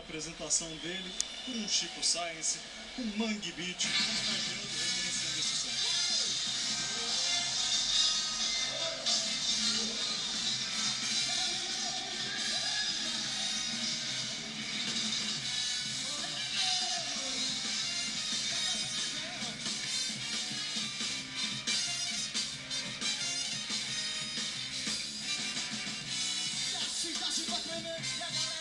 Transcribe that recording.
apresentação dele com o Chico Science, com Mangue Beat, homenageando e reconhecendo esse som. Cidade vai tremer e a galera